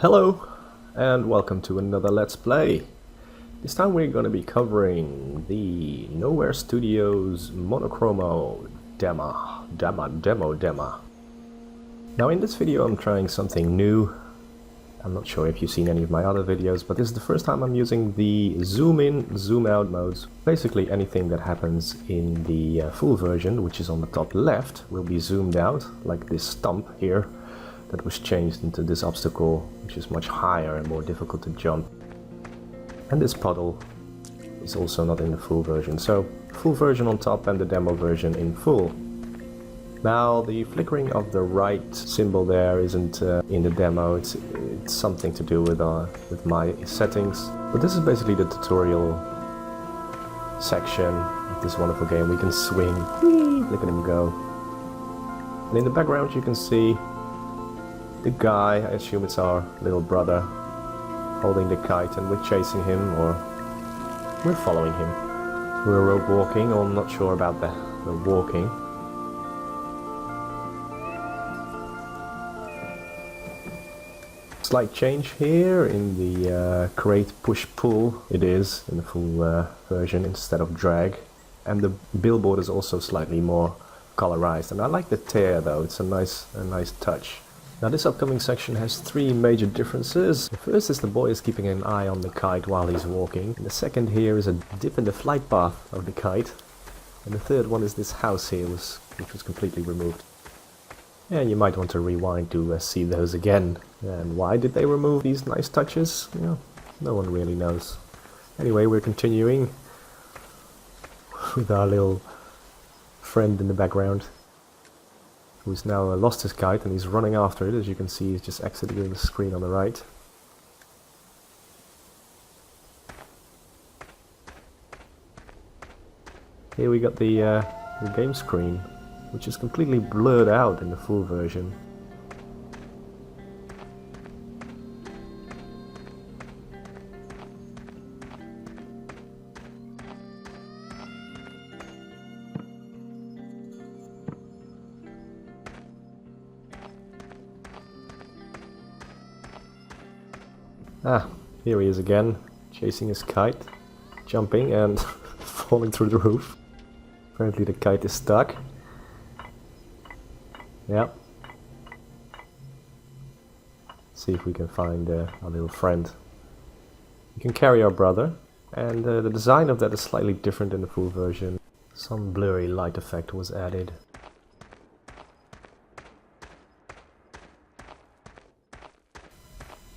Hello and welcome to another Let's Play. This time we're going to be covering the Nowhere Studios Monochroma Demo. Now in this video I'm trying something new. I'm not sure if you've seen any of my other videos, but this is the first time I'm using the zoom in, zoom out modes. Basically anything that happens in the full version, which is on the top left, will be zoomed out, like this stump here. That was changed into this obstacle, which is much higher and more difficult to jump. And this puddle is also not in the full version. So, full version on top and the demo version in full. Now, the flickering of the right symbol there isn't in the demo. It's something to do with my settings. But this is basically the tutorial section of this wonderful game. We can swing. Whee! Look at him go. And in the background you can see the guy, I assume it's our little brother, holding the kite, and we're chasing him, or we're following him. We're rope walking, or I'm not sure about the walking. Slight change here in the crate push-pull, it is in the full version instead of drag. And the billboard is also slightly more colorized, and I like the tear though, it's a nice touch. Now this upcoming section has three major differences. The first is the boy is keeping an eye on the kite while he's walking. And the second here is a dip in the flight path of the kite. And the third one is this house here, which was completely removed. Yeah, you might want to rewind to see those again. And why did they remove these nice touches? Yeah, no one really knows. Anyway, we're continuing with our little friend in the background, who's now lost his kite and he's running after it. As you can see, he's just exiting the screen on the right. Here we got the game screen, which is completely blurred out in the full version. Ah, here he is again, chasing his kite, jumping and falling through the roof. Apparently the kite is stuck. Yeah. See if we can find our little friend. We can carry our brother, and the design of that is slightly different in the full version. Some blurry light effect was added.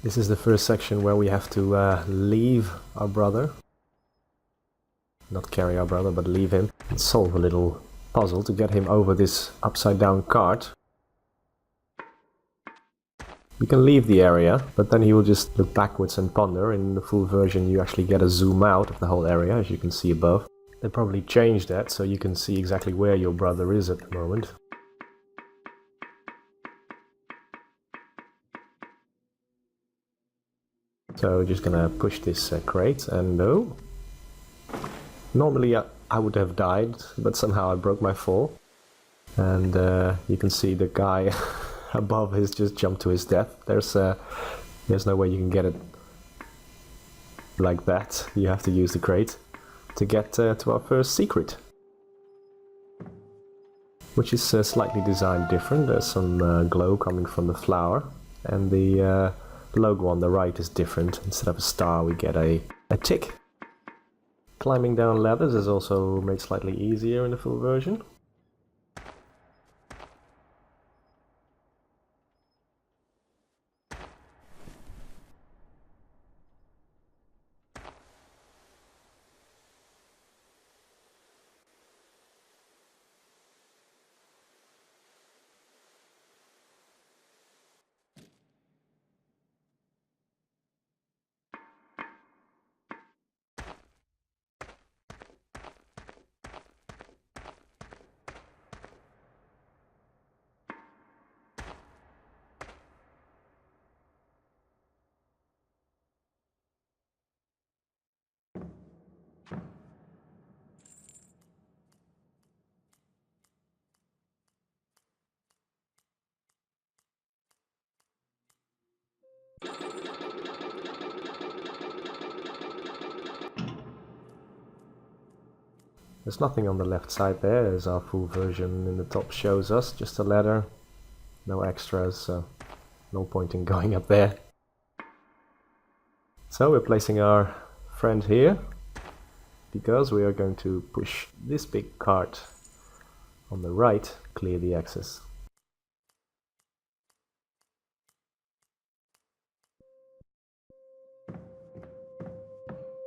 This is the first section where we have to leave our brother. Not carry our brother, but leave him. And solve a little puzzle to get him over this upside down cart. We can leave the area, but then he will just look backwards and ponder. In the full version you actually get a zoom out of the whole area, as you can see above. They probably changed that so you can see exactly where your brother is at the moment. So we're just gonna push this crate, and no. Normally I would have died, but somehow I broke my fall. And you can see the guy above has just jumped to his death. There's no way you can get it like that. You have to use the crate to get to our first secret, which is slightly designed different. There's some glow coming from the flower, and the logo on the right is different. Instead of a star we get a tick. Climbing down ladders is also made slightly easier in the full version. There's nothing on the left side there, as our full version in the top shows us, just a ladder, no extras, so no point in going up there. So we're placing our friend here, because we are going to push this big cart on the right, clear the access.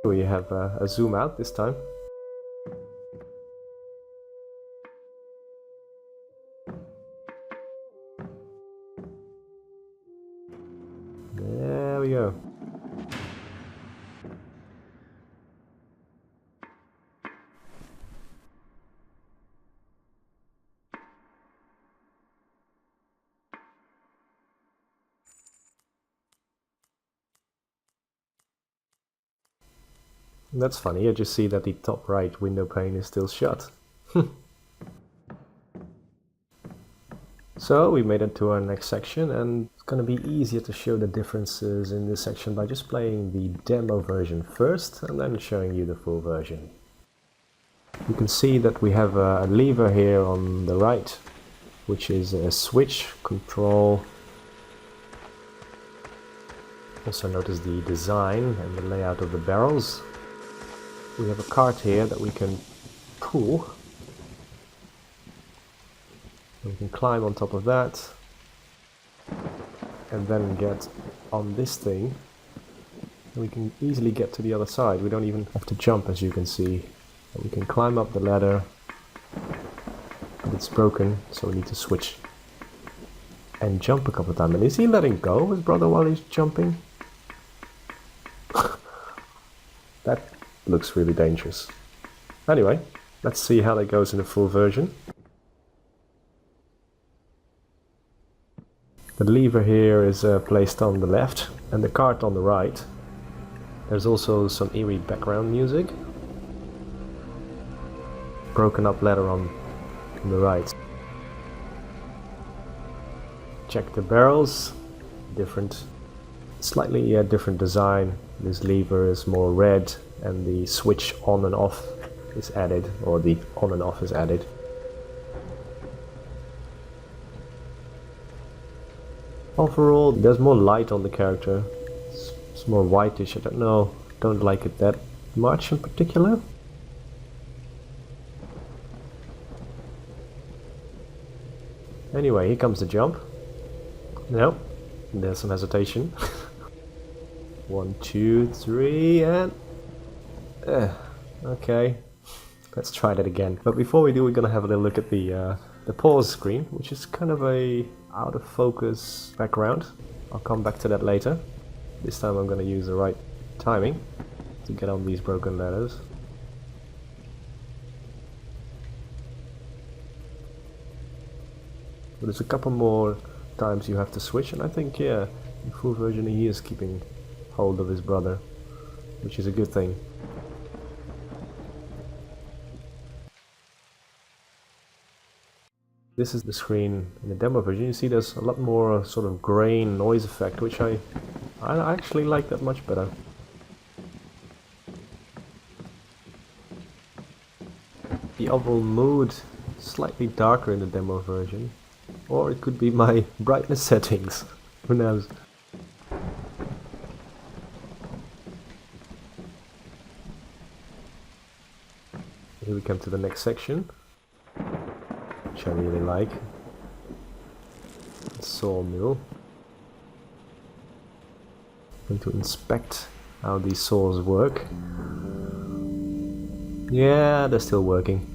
We have a zoom out this time. There we go. That's funny, I just see that the top right window pane is still shut. So we made it to our next section, and it's going to be easier to show the differences in this section by just playing the demo version first and then showing you the full version. You can see that we have a lever here on the right, which is a switch control. Also notice the design and the layout of the barrels. We have a cart here that we can pull. We can climb on top of that and then get on this thing. And we can easily get to the other side. We don't even have to jump, as you can see. And we can climb up the ladder, but it's broken, so we need to switch and jump a couple of times. And is he letting go, his brother, while he's jumping? That looks really dangerous. Anyway, let's see how that goes in the full version. The lever here is placed on the left and the cart on the right. There's also some eerie background music. Broken up ladder on the right. Check the barrels. Different, slightly different design. This lever is more red and the switch on and off is added, or the on and off is added. Overall, there's more light on the character. It's more whitish. I don't know. Don't like it that much in particular. Anyway, here comes the jump. No, there's some hesitation. 1, 2, 3, and okay, let's try that again. But before we do, we're gonna have a little look at the pause screen, which is kind of a out of focus background. I'll come back to that later. This time I'm gonna use the right timing to get on these broken ladders. But there's a couple more times you have to switch, and I think, yeah, in full version he is keeping hold of his brother, which is a good thing. This is the screen in the demo version. You see there's a lot more sort of grain noise effect, which I actually like that much better. The overall mood slightly darker in the demo version, or it could be my brightness settings, who knows. Here we come to the next section, which I really like. The sawmill. I'm going to inspect how these saws work. Yeah, they're still working.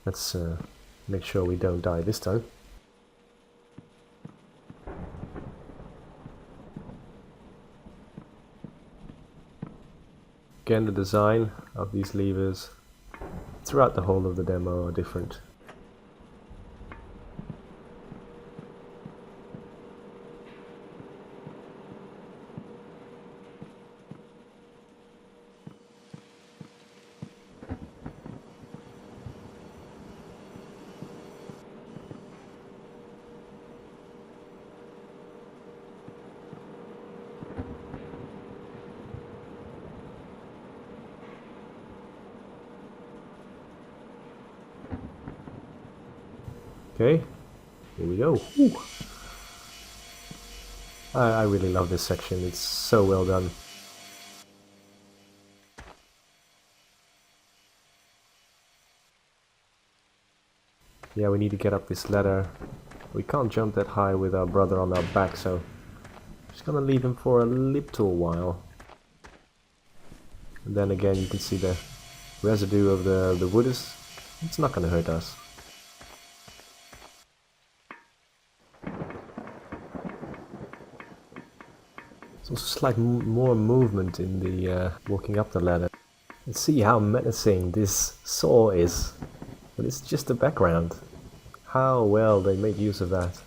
Let's make sure we don't die this time. Again, the design of these levers throughout the whole of the demo are different. Okay, here we go. Ooh. I really love this section, it's so well done. Yeah, we need to get up this ladder. We can't jump that high with our brother on our back, so I'm just gonna leave him for a little while. And then again you can see the residue of the wood it's not gonna hurt us. There's also slight more movement in the walking up the ladder. And see how menacing this saw is. But it's just the background. How well they made use of that.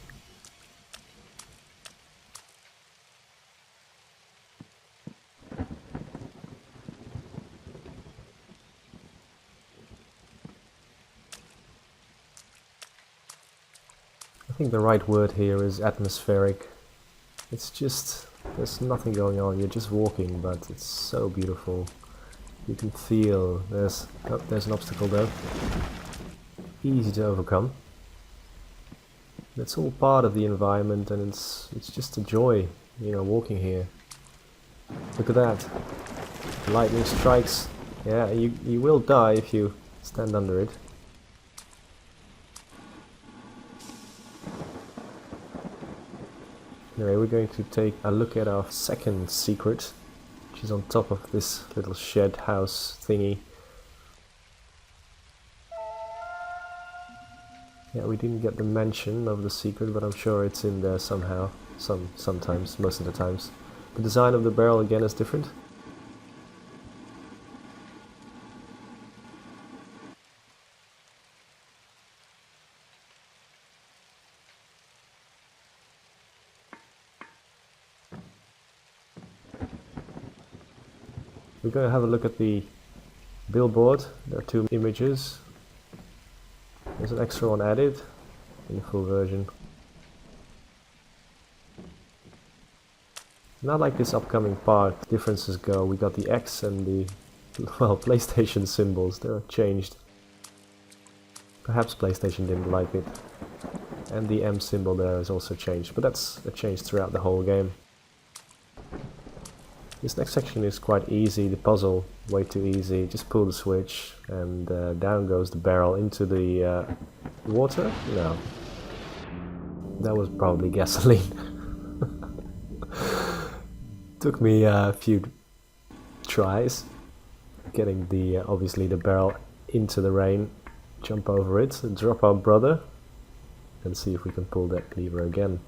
I think the right word here is atmospheric. It's just, there's nothing going on, you're just walking, but it's so beautiful. You can feel, there's an obstacle though. Easy to overcome. It's all part of the environment and it's just a joy, you know, walking here. Look at that. Lightning strikes. Yeah, you will die if you stand under it. Anyway, we're going to take a look at our second secret, which is on top of this little shed house thingy. Yeah, we didn't get the mention of the secret, but I'm sure it's in there somehow. Sometimes, most of the times. The design of the barrel again is different. We're going to have a look at the billboard. There are two images. There's an extra one added in the full version. Not like this upcoming part, differences go. We got the X and the, well, PlayStation symbols, they're changed. Perhaps PlayStation didn't like it. And the M symbol there is also changed, but that's a change throughout the whole game. This next section is quite easy, the puzzle, way too easy. Just pull the switch and down goes the barrel into the water? No. That was probably gasoline. Took me a few tries getting the obviously the barrel into the rain, jump over it, drop our brother and see if we can pull that lever again.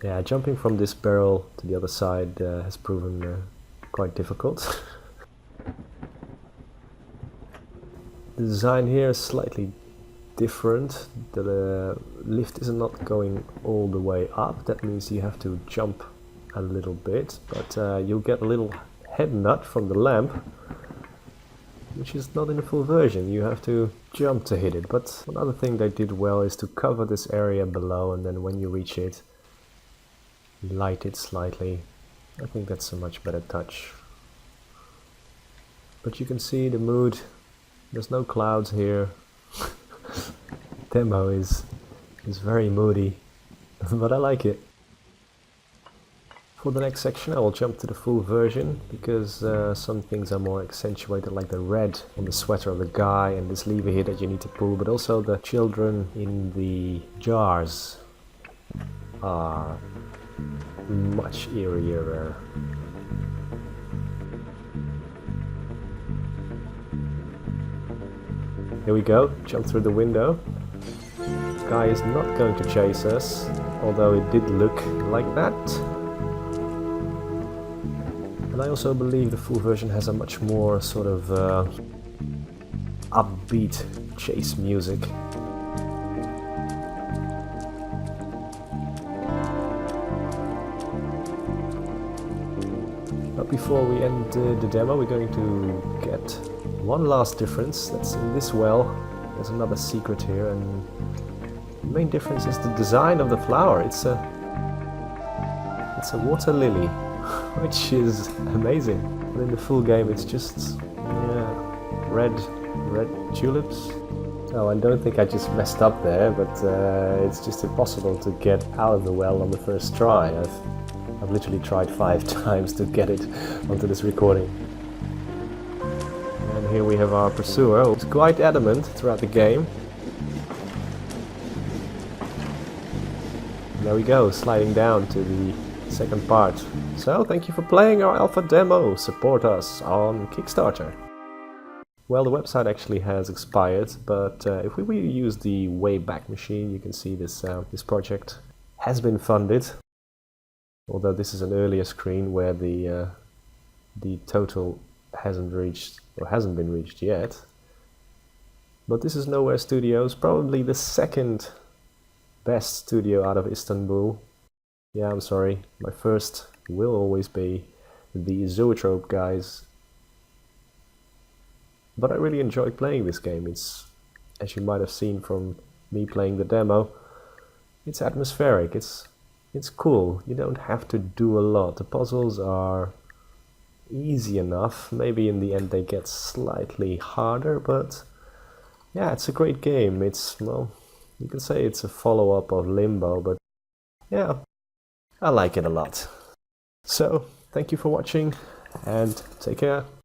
Yeah, jumping from this barrel to the other side has proven quite difficult. The design here is slightly different. The lift is not going all the way up, that means you have to jump a little bit, but you'll get a little head nut from the lamp, which is not in the full version. You have to jump to hit it, but another thing they did well is to cover this area below, and then when you reach it, light it slightly. I think that's a much better touch. But you can see the mood, there's no clouds here. Demo is very moody, but I like it. For the next section I will jump to the full version, because some things are more accentuated, like the red on the sweater of the guy and this lever here that you need to pull, but also the children in the jars are much eerier. Here we go, jump through the window. The guy is not going to chase us, although it did look like that. And I also believe the full version has a much more sort of upbeat chase music. But before we end the demo, we're going to get one last difference. That's in this well. There's another secret here, and the main difference is the design of the flower. It's a water lily, which is amazing. But in the full game it's just red tulips. Oh, I don't think I just messed up there, but it's just impossible to get out of the well on the first try. I've literally tried 5 times to get it onto this recording. And here we have our pursuer, who's quite adamant throughout the game. And there we go, sliding down to the second part. So, thank you for playing our alpha demo. Support us on Kickstarter. Well, the website actually has expired, but if we use the Wayback Machine, you can see this project has been funded. Although this is an earlier screen where the total hasn't been reached yet. But this is Nowhere Studios, probably the second best studio out of Istanbul. Yeah, I'm sorry, my first will always be the Zoetrope guys. But I really enjoyed playing this game. It's, as you might have seen from me playing the demo, it's atmospheric, it's cool. You don't have to do a lot. The puzzles are easy enough. Maybe in the end they get slightly harder, but yeah, it's a great game. It's, well, you can say it's a follow-up of Limbo, but yeah, I like it a lot. So, thank you for watching and take care.